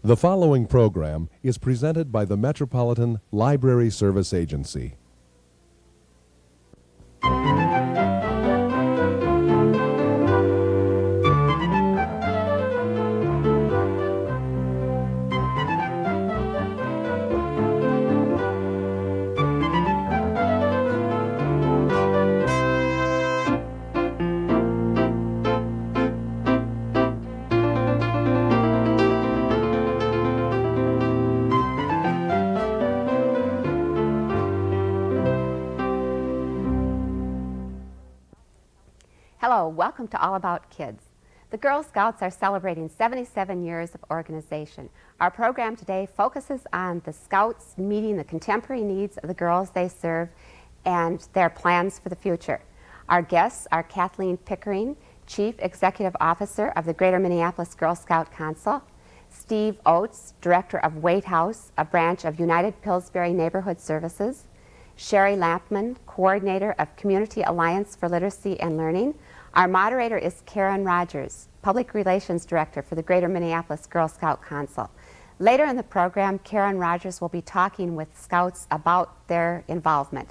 The following program is presented by the Metropolitan Library Service Agency. Hello, welcome to All About Kids. The Girl Scouts are celebrating 77 years of organization. Our program today focuses on the Scouts meeting the contemporary needs of the girls they serve and their plans for the future. Our guests are Kathleen Pickering, Chief Executive Officer of the Greater Minneapolis Girl Scout Council, Steve Oats, Director of Waite House, a branch of United Pillsbury Neighborhood Services, Sherry Lampman, Coordinator of Community Alliance for Literacy and Learning. Our moderator is Karon Rogers, Public Relations Director for the Greater Minneapolis Girl Scout Council. Later in the program, Karon Rogers will be talking with Scouts about their involvement.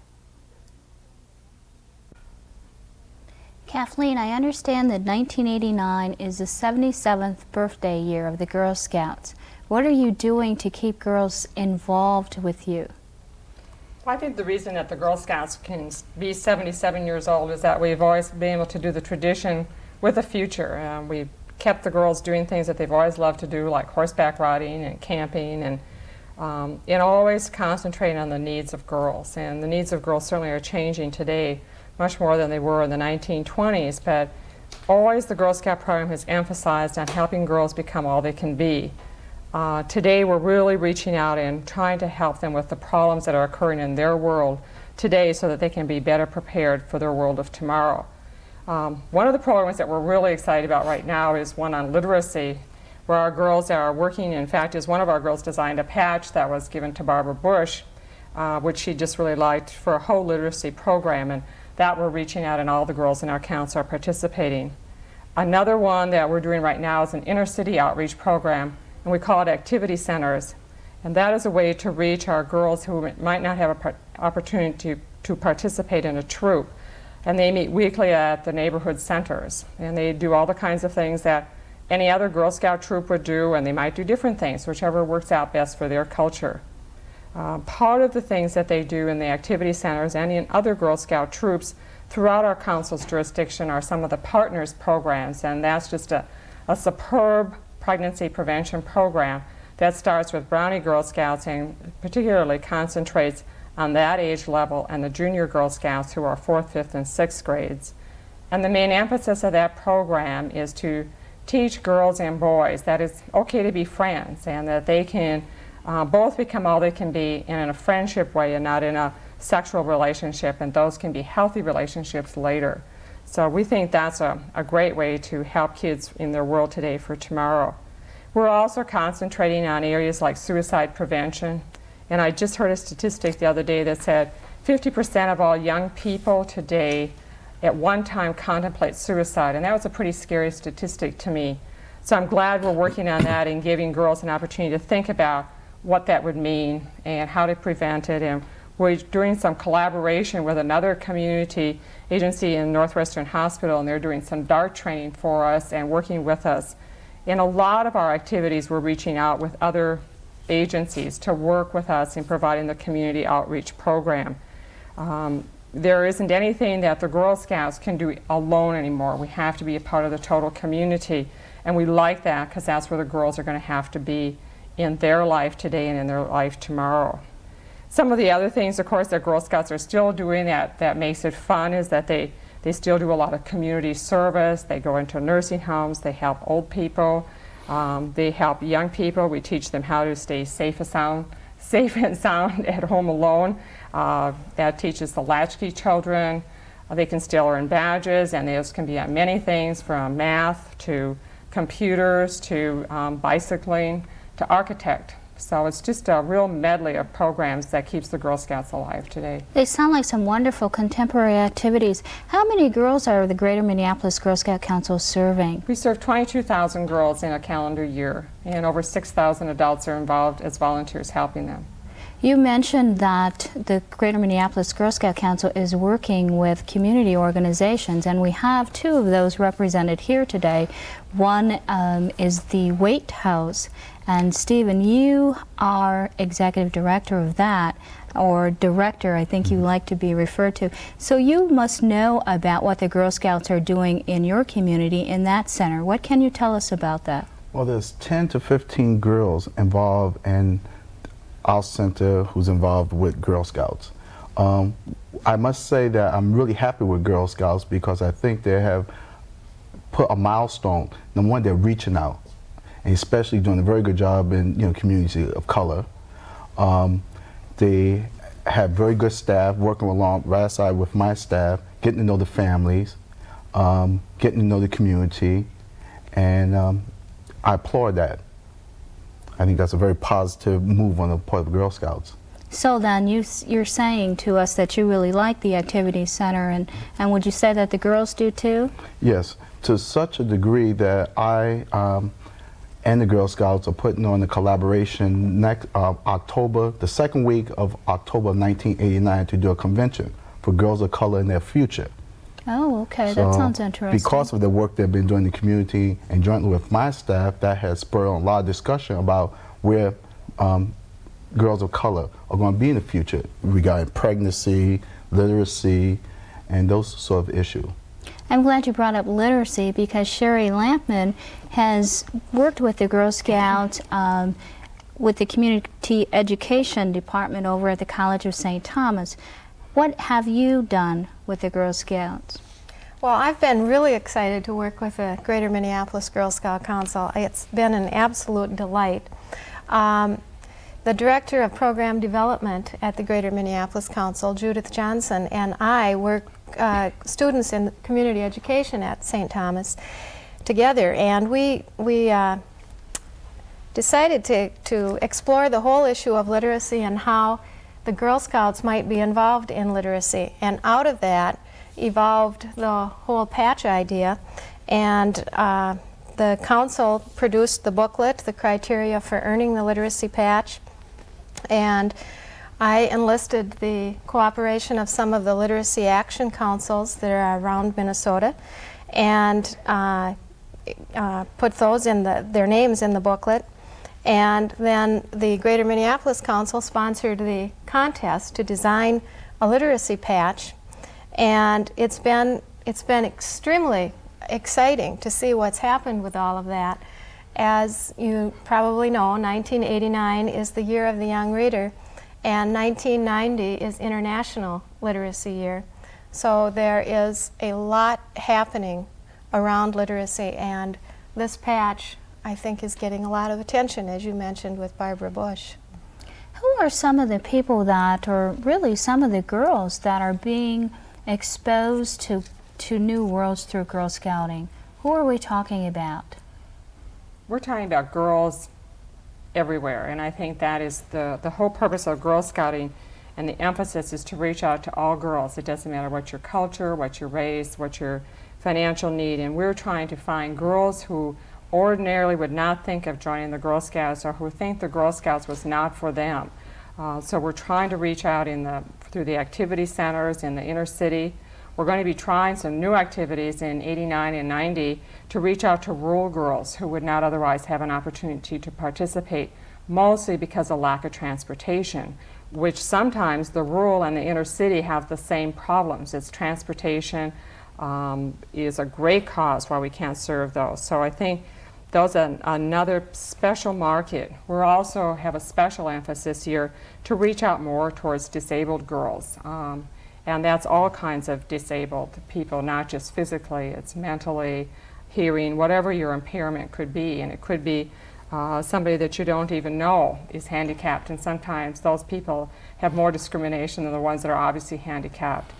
Kathleen, I understand that 1989 is the 77th birthday year of the Girl Scouts. What are you doing to keep girls involved with you? Well, I think the reason that the Girl Scouts can be 77 years old is that we've always been able to do the tradition with a future. We've kept the girls doing things that they've always loved to do, like horseback riding and camping, and always concentrating on the needs of girls. And the needs of girls certainly are changing today much more than they were in the 1920s, but always the Girl Scout program has emphasized on helping girls become all they can be. Today we're really reaching out and trying to help them with the problems that are occurring in their world today so that they can be better prepared for their world of tomorrow. One of the programs that we're really excited about right now is one on literacy, where our girls are working. In fact, one of our girls designed a patch that was given to Barbara Bush, which she just really liked, for a whole literacy program, and that we're reaching out and all the girls in our council are participating. Another one that we're doing right now is an inner city outreach program, and we call it activity centers. And that is a way to reach our girls who might not have an opportunity to participate in a troop. And they meet weekly at the neighborhood centers. And they do all the kinds of things that any other Girl Scout troop would do, and they might do different things, whichever works out best for their culture. Part of the things that they do in the activity centers and in other Girl Scout troops throughout our council's jurisdiction are some of the partners programs, and that's just a superb pregnancy prevention program that starts with Brownie Girl Scouts and particularly concentrates on that age level and the junior Girl Scouts who are 4th, 5th, and 6th grades. And the main emphasis of that program is to teach girls and boys that it's okay to be friends and that they can both become all they can be in a friendship way and not in a sexual relationship, and those can be healthy relationships later. So we think that's a great way to help kids in their world today for tomorrow. We're also concentrating on areas like suicide prevention. And I just heard a statistic the other day that said 50% of all young people today at one time contemplate suicide. And that was a pretty scary statistic to me. So I'm glad we're working on that and giving girls an opportunity to think about what that would mean and how to prevent it. And we're doing some collaboration with another community agency in Northwestern Hospital, and they're doing some DART training for us and working with us. In a lot of our activities, we're reaching out with other agencies to work with us in providing the community outreach program. There isn't anything that the Girl Scouts can do alone anymore. We have to be a part of the total community, and we like that because that's where the girls are going to have to be in their life today and in their life tomorrow. Some of the other things, of course, that Girl Scouts are still doing that makes it fun is that they still do a lot of community service. They go into nursing homes. They help old people. They help young people. We teach them how to stay safe and sound at home alone. That teaches the latchkey children. They can still earn badges, and those can be on many things from math to computers to bicycling to architect. So it's just a real medley of programs that keeps the Girl Scouts alive today. They sound like some wonderful contemporary activities. How many girls are the Greater Minneapolis Girl Scout Council serving? We serve 22,000 girls in a calendar year, and over 6,000 adults are involved as volunteers helping them. You mentioned that the Greater Minneapolis Girl Scout Council is working with community organizations, and we have two of those represented here today. One is the Waite House, and Stephen, you are executive director of that, or director, I think you like to be referred to. So you must know about what the Girl Scouts are doing in your community in that center. What can you tell us about that? Well, there's 10 to 15 girls involved in our center who's involved with Girl Scouts. I must say that I'm really happy with Girl Scouts because I think they have put a milestone. Number one, they're reaching out, and especially doing a very good job in communities of color. They have very good staff working along right side with my staff, getting to know the families, getting to know the community, and I applaud that. I think that's a very positive move on the part of Girl Scouts. So then you're saying to us that you really like the Activity Center, and would you say that the girls do too? Yes, to such a degree that I and the Girl Scouts are putting on a collaboration next October, the second week of October of 1989, to do a convention for girls of color in their future. Oh, okay, that sounds interesting. Because of the work they've been doing in the community and jointly with my staff, that has spurred on a lot of discussion about where girls of color are going to be in the future regarding pregnancy, literacy, and those sort of issues. I'm glad you brought up literacy because Sherry Lampman has worked with the Girl Scouts with the Community Education Department over at the College of St. Thomas. What have you done with the Girl Scouts? Well, I've been really excited to work with the Greater Minneapolis Girl Scout Council. It's been an absolute delight. The Director of Program Development at the Greater Minneapolis Council, Judith Johnson, and I work students in community education at St. Thomas together, and we decided to explore the whole issue of literacy and how the Girl Scouts might be involved in literacy. And out of that evolved the whole patch idea, and the council produced the booklet, The Criteria for Earning the Literacy Patch, and I enlisted the cooperation of some of the literacy action councils that are around Minnesota, and put those in their names in the booklet. And then the Greater Minneapolis Council sponsored the contest to design a literacy patch, and it's been extremely exciting to see what's happened with all of that. As you probably know, 1989 is the year of the young reader, and 1990 is International Literacy Year. So there is a lot happening around literacy, and this patch, I think, is getting a lot of attention, as you mentioned with Barbara Bush. Who are some of the people that, or really some of the girls that are being exposed to new worlds through Girl Scouting? Who are we talking about? We're talking about girls everywhere, and I think that is the whole purpose of Girl Scouting, and the emphasis is to reach out to all girls. It doesn't matter what your culture, what your race, what your financial need, and we're trying to find girls who ordinarily would not think of joining the Girl Scouts, or who think the Girl Scouts was not for them. So we're trying to reach out through the activity centers in the inner city. We're going to be trying some new activities in 89 and 90 to reach out to rural girls who would not otherwise have an opportunity to participate, mostly because of lack of transportation, which sometimes the rural and the inner city have the same problems. It's transportation is a great cause why we can't serve those. So I think those are another special market. We also have a special emphasis here to reach out more towards disabled girls. And that's all kinds of disabled people, not just physically, it's mentally, hearing, whatever your impairment could be. And it could be somebody that you don't even know is handicapped, and sometimes those people have more discrimination than the ones that are obviously handicapped.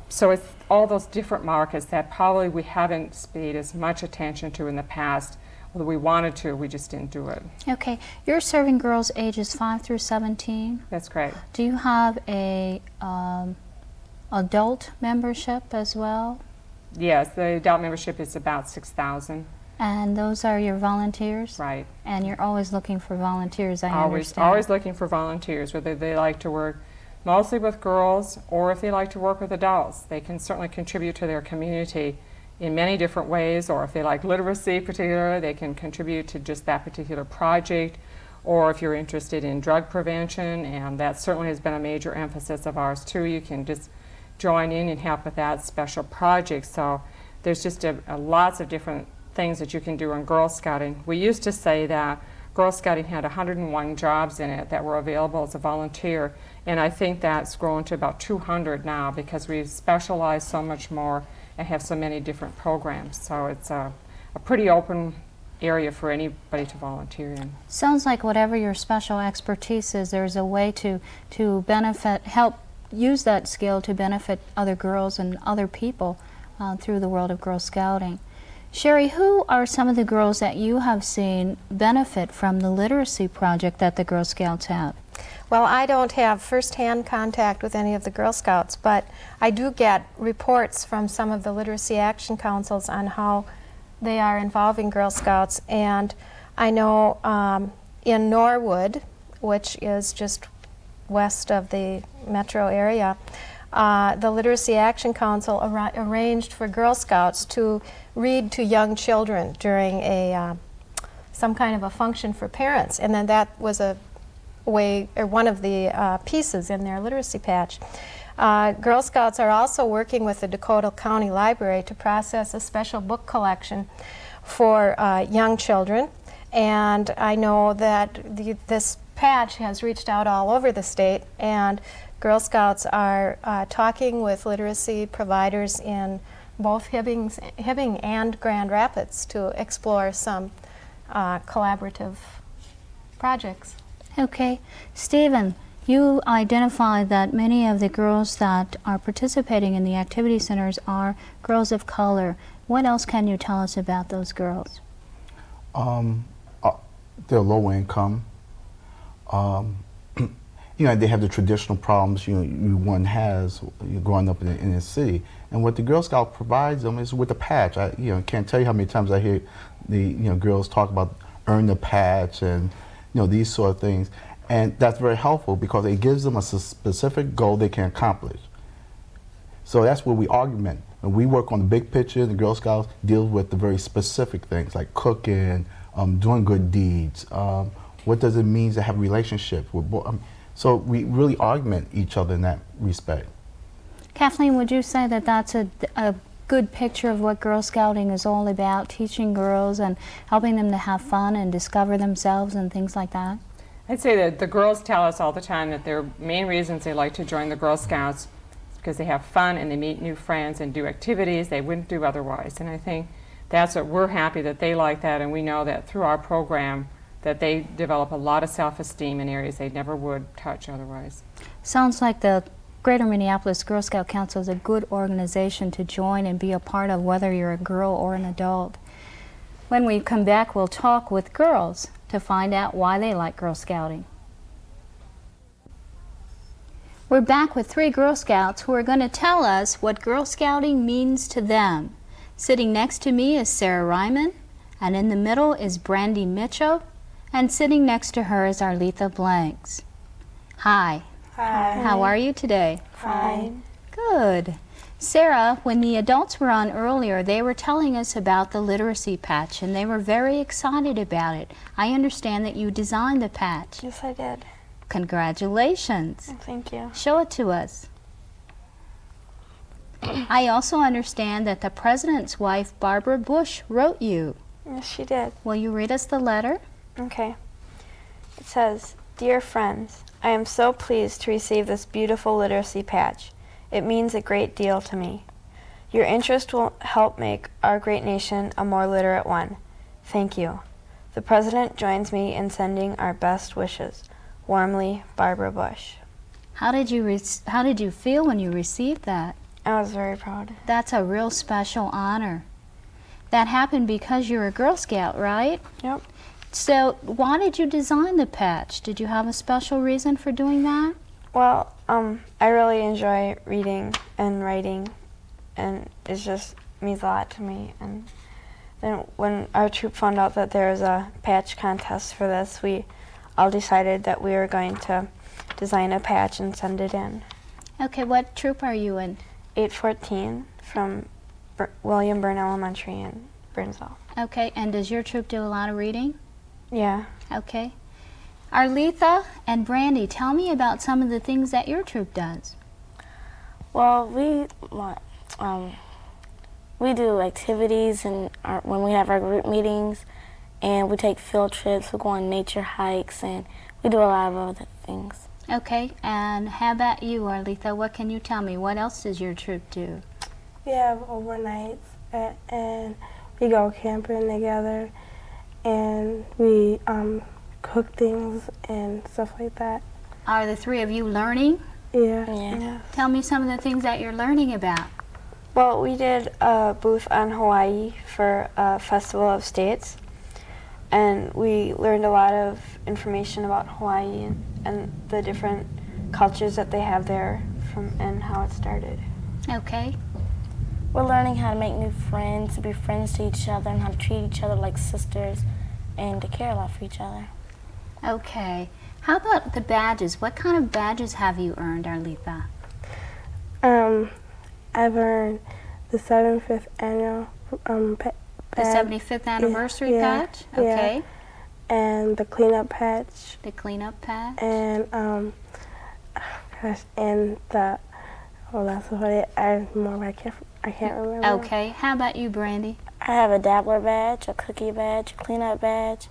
So it's all those different markets that probably we haven't paid as much attention to in the past although we wanted to, we just didn't do it. Okay, you're serving girls ages 5 through 17. That's correct. Do you have a adult membership as well? Yes, the adult membership is about 6,000. And those are your volunteers? Right. And you're always looking for volunteers, I understand. Always looking for volunteers, whether they like to work mostly with girls or if they like to work with adults. They can certainly contribute to their community in many different ways, or if they like literacy particularly, they can contribute to just that particular project, or if you're interested in drug prevention, and that certainly has been a major emphasis of ours too, you can just join in and help with that special project. So there's just lots of different things that you can do in Girl Scouting. We used to say that Girl Scouting had 101 jobs in it that were available as a volunteer, and I think that's grown to about 200 now because we've specialized so much more and have so many different programs. So it's a pretty open area for anybody to volunteer in. Sounds like whatever your special expertise is, there's a way to benefit, help use that skill to benefit other girls and other people through the world of Girl Scouting. Sherry, who are some of the girls that you have seen benefit from the literacy project that the Girl Scouts have? Well, I don't have first-hand contact with any of the Girl Scouts, but I do get reports from some of the literacy action councils on how they are involving Girl Scouts. And I know in Norwood, which is just west of the metro area, the Literacy Action Council arranged for Girl Scouts to read to young children during some kind of a function for parents, and then that was a way, or one of the pieces in their literacy patch. Girl Scouts are also working with the Dakota County Library to process a special book collection for young children, and I know that this patch has reached out all over the state, and Girl Scouts are talking with literacy providers in both Hibbing and Grand Rapids to explore some collaborative projects. Okay. Stephen, you identified that many of the girls that are participating in the activity centers are girls of color. What else can you tell us about those girls? They're low income. You know, they have the traditional problems one has growing up in the city. And what the Girl Scout provides them is with a patch. I can't tell you how many times I hear the girls talk about earn the patch and these sort of things. And that's very helpful because it gives them a specific goal they can accomplish. So that's where we augment. When we work on the big picture, the Girl Scouts deal with the very specific things like cooking, doing good deeds. What does it mean to have a relationship with boys? So we really augment each other in that respect. Kathleen, would you say that that's a good picture of what Girl Scouting is all about, teaching girls and helping them to have fun and discover themselves and things like that? I'd say that the girls tell us all the time that their main reasons they like to join the Girl Scouts is because they have fun and they meet new friends and do activities they wouldn't do otherwise. And I think that's what we're happy that they like that, and we know that through our program that they develop a lot of self-esteem in areas they never would touch otherwise. Sounds like the Greater Minneapolis Girl Scout Council is a good organization to join and be a part of, whether you're a girl or an adult. When we come back, we'll talk with girls to find out why they like Girl Scouting. We're back with 3 Girl Scouts who are going to tell us what Girl Scouting means to them. Sitting next to me is Sarah Ryman, and in the middle is Brandy Mitchell, and sitting next to her is Arletha Blanks. Hi. Hi. How are you today? Fine. Good. Sarah, when the adults were on earlier, they were telling us about the literacy patch, and they were very excited about it. I understand that you designed the patch. Yes, I did. Congratulations. Thank you. Show it to us. I also understand that the president's wife, Barbara Bush, wrote you. Yes, she did. Will you read us the letter? Okay. It says, "Dear friends, I am so pleased to receive this beautiful literacy patch. It means a great deal to me. Your interest will help make our great nation a more literate one. Thank you. The President joins me in sending our best wishes. Warmly, Barbara Bush." How did you feel when you received that? I was very proud. That's a real special honor. That happened because you're a Girl Scout, right? Yep. So why did you design the patch? Did you have a special reason for doing that? Well, I really enjoy reading and writing, and it just means a lot to me. And then when our troop found out that there was a patch contest for this, we all decided that we were going to design a patch and send it in. Okay, what troop are you in? 814 from William Byrne Elementary in Burnsville. Okay, and does your troop do a lot of reading? Yeah. Okay. Arletha and Brandy, tell me about some of the things that your troop does. Well, we do activities and when we have our group meetings, and we take field trips, we go on nature hikes, and we do a lot of other things. Okay, and how about you, Arletha? What can you tell me? What else does your troop do? We have overnights and we go camping together and we cook things and stuff like that. Are the three of you learning? Yeah. Tell me some of the things that you're learning about. Well, we did a booth on Hawaii for a Festival of States, and we learned a lot of information about Hawaii and the different cultures that they have there and how it started. Okay. We're learning how to make new friends, to be friends to each other, and how to treat each other like sisters, and to care a lot for each other. Okay. How about the badges? What kind of badges have you earned, Arletha? I've earned the 75th annual The 75th anniversary patch? Okay. And the cleanup patch. The cleanup patch? And and the that's about it. I have more, but I can't remember. Okay. How about you, Brandy? I have a dabbler badge, a cookie badge, a cleanup badge,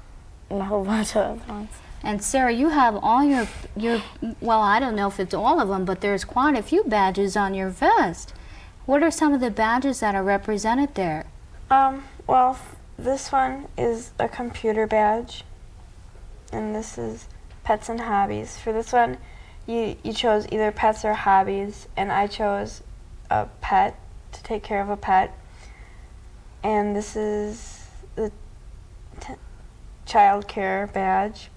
and a whole bunch of other ones. And Sarah, you have all your well, I don't know if it's all of them, but there's quite a few badges on your vest. What are some of the badges that are represented there? Well, this one is a computer badge, and this is pets and hobbies. For this one, you chose either pets or hobbies, and I chose a pet, to take care of a pet. And this is the child care badge.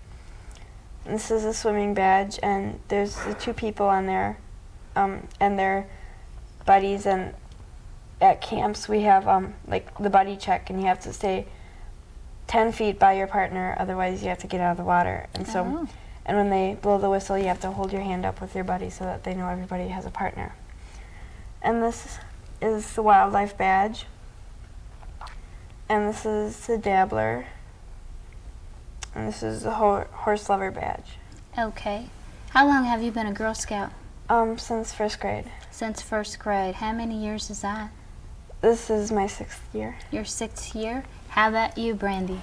And this is a swimming badge, and there's the two people on there, and they're buddies. And at camps we have like the buddy check, and you have to stay 10 feet by your partner, otherwise you have to get out of the water. And so, and when they blow the whistle, you have to hold your hand up with your buddy so that they know everybody has a partner. And this is the wildlife badge, and this is the dabbler, and this is the horse lover badge. Okay. How long have you been a Girl Scout? Since first grade. Since first grade. How many years is that? This is my 6th year. Your 6th year? How about you, Brandy?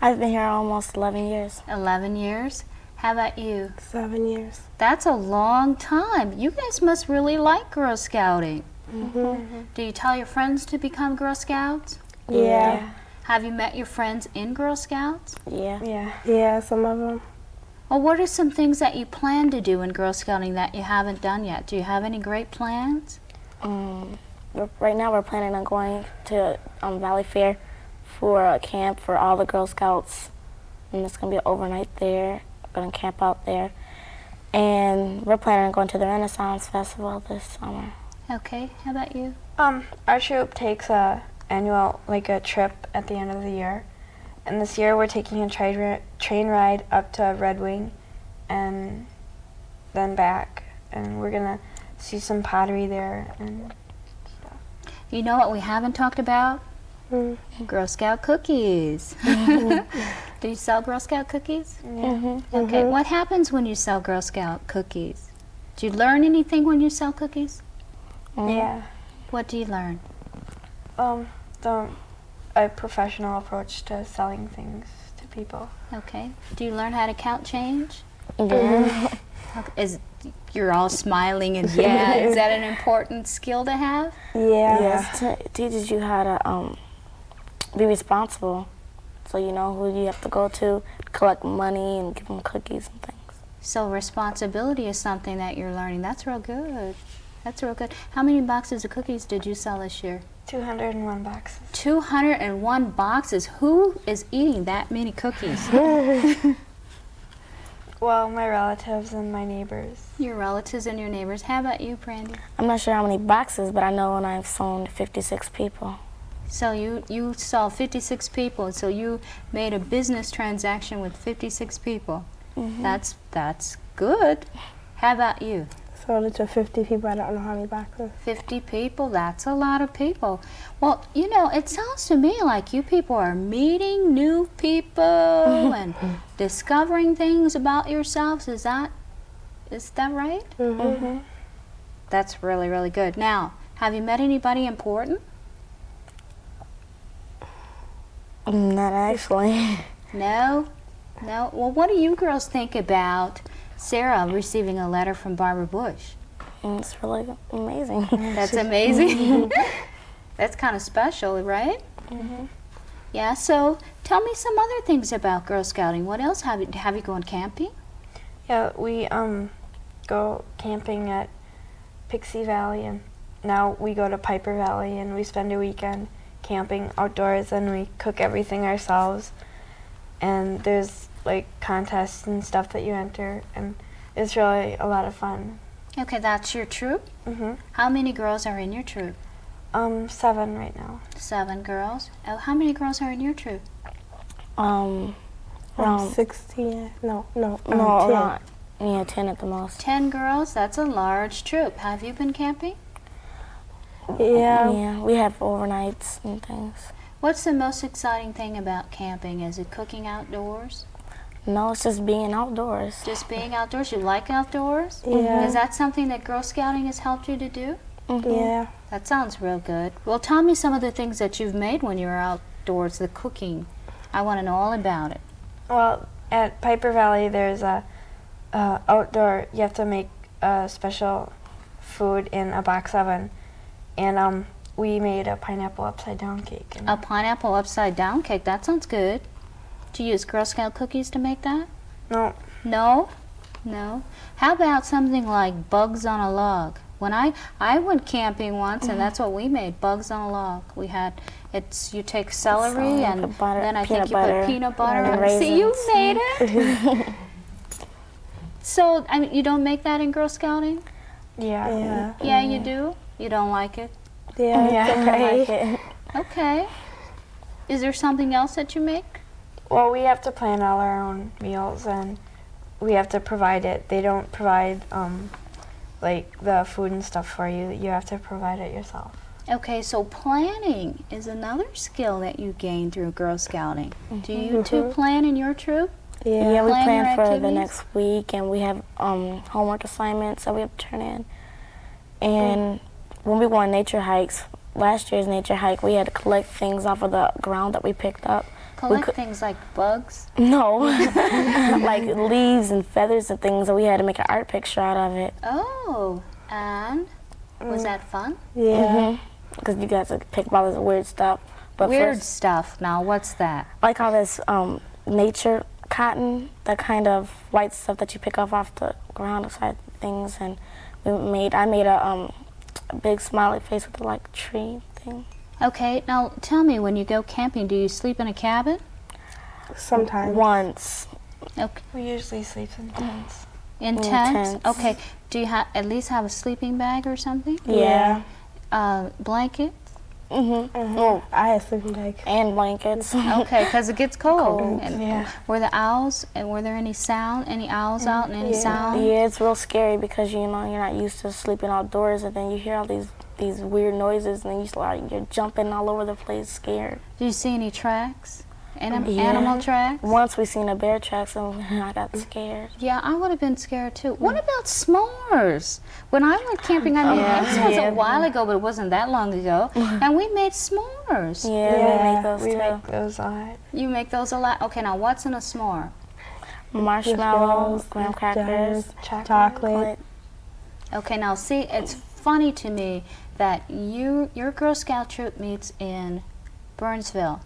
I've been here almost 11 years. 11 years? How about you? 7 years. That's a long time. You guys must really like Girl Scouting. Do you tell your friends to become Girl Scouts? Yeah. Have you met your friends in Girl Scouts? Yeah. Yeah, some of them. Well, what are some things that you plan to do in Girl Scouting that you haven't done yet? Do you have any great plans? Right now we're planning on going to Valley Fair for a camp for all the Girl Scouts, and it's going to be overnight there. We're going to camp out there, and we're planning on going to the Renaissance Festival this summer. Okay, how about you? Our troop takes a annual, like a trip at the end of the year, and this year we're taking a train ride up to Red Wing and then back, and we're going to see some pottery there and stuff. You know what we haven't talked about? Girl Scout cookies. Do you sell Girl Scout cookies? Okay, what happens when you sell Girl Scout cookies? Do you learn anything when you sell cookies? Yeah. What do you learn? A professional approach to selling things to people. Okay. Do you learn how to count change? Yeah. You're all smiling and yeah. Is that an important skill to have? Yeah. Yes, it teaches you how to be responsible, so you know who you have to go to collect money and give them cookies and things. So responsibility is something that you're learning. That's real good. That's real good. How many boxes of cookies did you sell this year? 201 boxes. 201 boxes. Who is eating that many cookies? Well, my relatives and my neighbors. Your relatives and your neighbors. How about you, Brandy? I'm not sure how many boxes, but I know when I've sown 56 people. So you saw 56 people, so you made a business transaction with 56 people. That's good. How about you? So it's 50 people. I don't know how many boxes. 50 people, that's a lot of people. Well, you know, it sounds to me like you people are meeting new people and discovering things about yourselves. Is that right? That's really, really good. Now, have you met anybody important? Not actually. No? No? Well, what do you girls think about Sarah receiving a letter from Barbara Bush? It's really amazing. That's amazing. That's kind of special, right? Yeah, so tell me some other things about Girl Scouting. What else? Have you gone camping? Yeah, we go camping at Pixie Valley, and now we go to Piper Valley, and we spend a weekend camping outdoors, and we cook everything ourselves. And there's like contests and stuff that you enter, and it's really a lot of fun. Okay, that's your troop? How many girls are in your troop? 7 right now. 7 girls. Oh, how many girls are in your troop? Around 16. No, 10. around, yeah, 10 at the most. 10 girls? That's a large troop. Have you been camping? Yeah. Yeah, we have overnights and things. What's the most exciting thing about camping? Is it cooking outdoors? No, it's just being outdoors. Just being outdoors? You like outdoors? Yeah. Is that something that Girl Scouting has helped you to do? Yeah. That sounds real good. Well, tell me some of the things that you've made when you were outdoors, the cooking. I want to know all about it. Well, at Piper Valley, there's a outdoor. You have to make special food in a box oven, and we made a pineapple upside down cake. And A pineapple upside down cake. That sounds good. Do you use Girl Scout cookies to make that? no, No? No? How about something like bugs on a log? When I went camping once, and that's what we made, bugs on a log. We had, you take celery, and put butter, then I think peanut you butter, put peanut butter and on it. See, you raisins. made it. So, I mean, you don't make that in Girl Scouting? yeah. Yeah, you do? You don't like it? Yeah. Yeah. I like it. Okay. Is there something else that you make? Well, we have to plan all our own meals, and we have to provide it. They don't provide like the food and stuff for you. You have to provide it yourself. Okay, so planning is another skill that you gain through Girl Scouting. Do you two plan in your troop? Yeah, we Plan plan your for the activities? next week, and we have homework assignments that we have to turn in. And when we go on nature hikes, last year's nature hike, we had to collect things off of the ground that we picked up. Collect things like bugs? No, like leaves and feathers and things, and we had to make an art picture out of it. Oh, and was that fun? Yeah. Because you guys pick up all this weird stuff. But Weird first, stuff. Now, what's that? like all this nature cotton, that kind of white stuff that you pick off the ground beside things, and I made a big smiley face with a like tree thing. Okay, now tell me, when you go camping, do you sleep in a cabin? Sometimes. Once. Okay. We usually sleep in tents. In In tents? tents. Okay. Do you at least have a sleeping bag or something? Yeah. Blanket? Oh, I had sleeping bag. and blankets. Okay, because it gets cold. Cold, And yeah. Were the owls, and were there any owls out and any sound? Yeah, it's real scary because you're not used to sleeping outdoors, and then you hear all these weird noises, and then you're jumping all over the place, scared. Did you see any tracks? Yeah. Animal tracks? Once we seen a bear track, so I got scared. Yeah, I would have been scared too. What about s'mores? When I went camping, I mean, this was a while ago, but it wasn't that long ago, and we made s'mores. Yeah, we make those we too. make those a lot. You make those a lot? Okay, now what's in a s'more? Marshmallows, graham crackers, chocolate. Okay, now see, it's funny to me that your Girl Scout troop meets in Burnsville,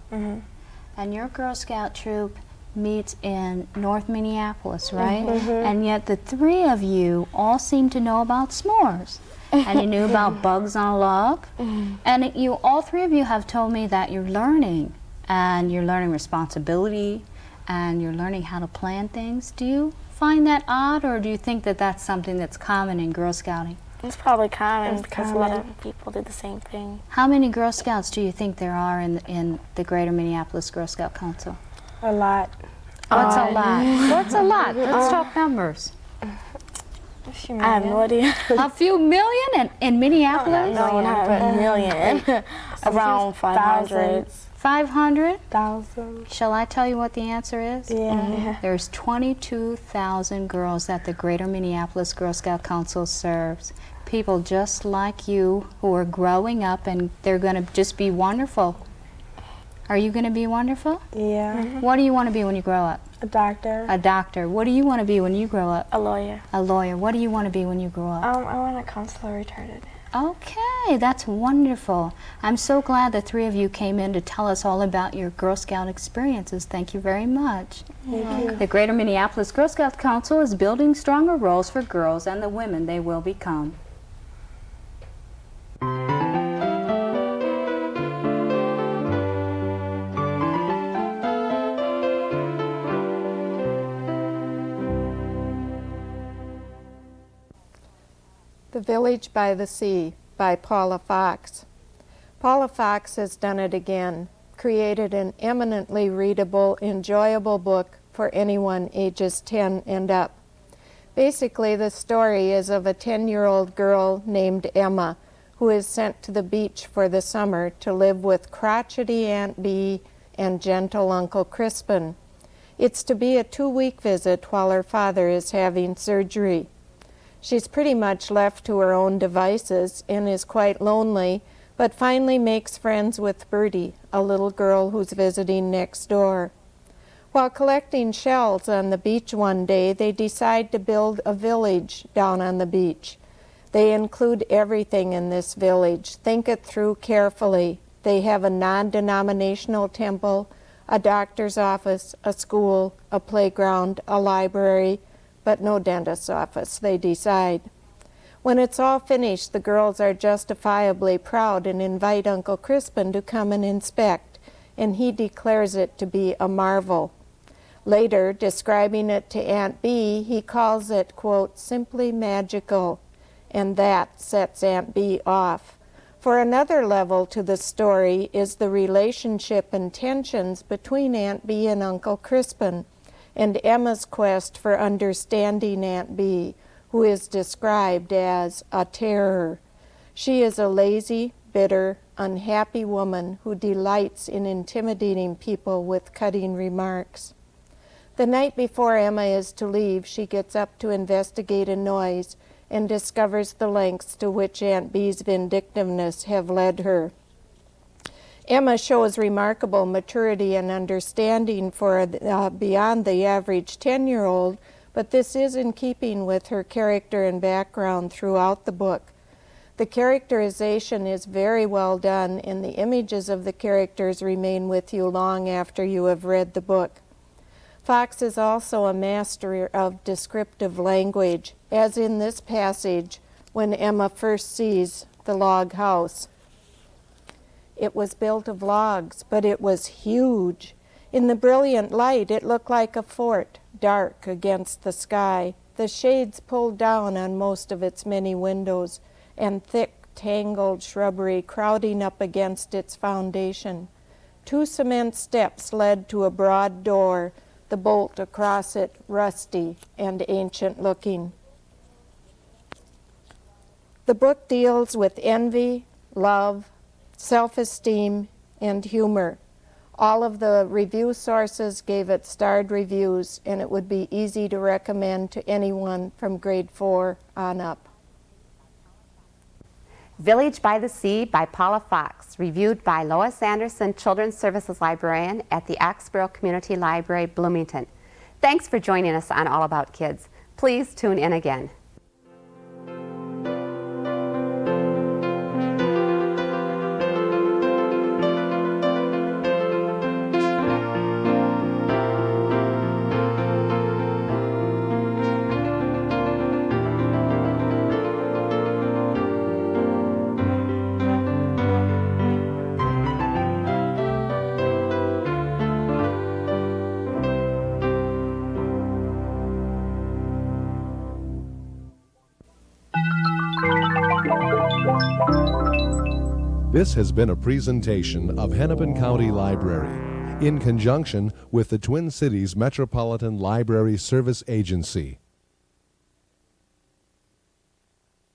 and your Girl Scout troop meets in North Minneapolis, right? And yet the three of you all seem to know about s'mores. and you knew about bugs on a log. And you, all three of you have told me that you're learning, and you're learning responsibility, and you're learning how to plan things. Do you find that odd, or do you think that that's something that's common in Girl Scouting? It's probably common because a lot of people do the same thing. How many Girl Scouts do you think there are in the Greater Minneapolis Girl Scout Council? A lot. What's a lot? What's a lot? Let's talk numbers. I have no idea. A few million in Minneapolis? No, not a million. Around 500. 500? 1,000. Shall I tell you what the answer is? Yeah. There's 22,000 girls that the Greater Minneapolis Girl Scout Council serves. People just like you who are growing up, and they're going to just be wonderful. Are you going to be wonderful? Yeah. What do you want to be when you grow up? A doctor. A doctor. What do you want to be when you grow up? A lawyer. A lawyer. What do you want to be when you grow up? I want a counselor retarded. Okay, that's wonderful. I'm so glad the three of you came in to tell us all about your Girl Scout experiences. Thank you very much. Thank you. The Greater Minneapolis Girl Scout Council is building stronger roles for girls and the women they will become. The Village by the Sea by Paula Fox. Paula Fox has done it again, created an eminently readable, enjoyable book for anyone ages 10 and up. Basically, the story is of a 10-year-old girl named Emma who is sent to the beach for the summer to live with crotchety Aunt Bee and gentle Uncle Crispin. It's to be a 2-week visit while her father is having surgery. She's pretty much left to her own devices and is quite lonely, but finally makes friends with Bertie, a little girl who's visiting next door. While collecting shells on the beach one day, they decide to build a village down on the beach. They include everything in this village. Think it through carefully. They have a non-denominational temple, a doctor's office, a school, a playground, a library, but no dentist's office, they decide. When it's all finished, the girls are justifiably proud and invite Uncle Crispin to come and inspect, and he declares it to be a marvel. Later, describing it to Aunt Bee, he calls it, quote, simply magical, and that sets Aunt Bee off. For another level to the story is the relationship and tensions between Aunt Bee and Uncle Crispin, and Emma's quest for understanding Aunt Bee, who is described as a terror. She is a lazy, bitter, unhappy woman who delights in intimidating people with cutting remarks. The night before Emma is to leave, she gets up to investigate a noise and discovers the lengths to which Aunt Bee's vindictiveness have led her. Emma shows remarkable maturity and understanding for beyond the average 10-year-old, but this is in keeping with her character and background throughout the book. The characterization is very well done, and the images of the characters remain with you long after you have read the book. Fox is also a master of descriptive language, as in this passage when Emma first sees the log house. It was built of logs, but it was huge. In the brilliant light, it looked like a fort, dark against the sky, the shades pulled down on most of its many windows, and thick, tangled shrubbery crowding up against its foundation. 2 cement steps led to a broad door, the bolt across it rusty and ancient-looking. The book deals with envy, love, self-esteem, and humor. All of the review sources gave it starred reviews, and it would be easy to recommend to anyone from grade 4 on up. Village by the Sea by Paula Fox, reviewed by Lois Andersen, Children's Services Librarian at the Oxboro Community Library, Bloomington. Thanks for joining us on All About Kids. Please tune in again. This has been a presentation of Hennepin County Library in conjunction with the Twin Cities Metropolitan Library Service Agency.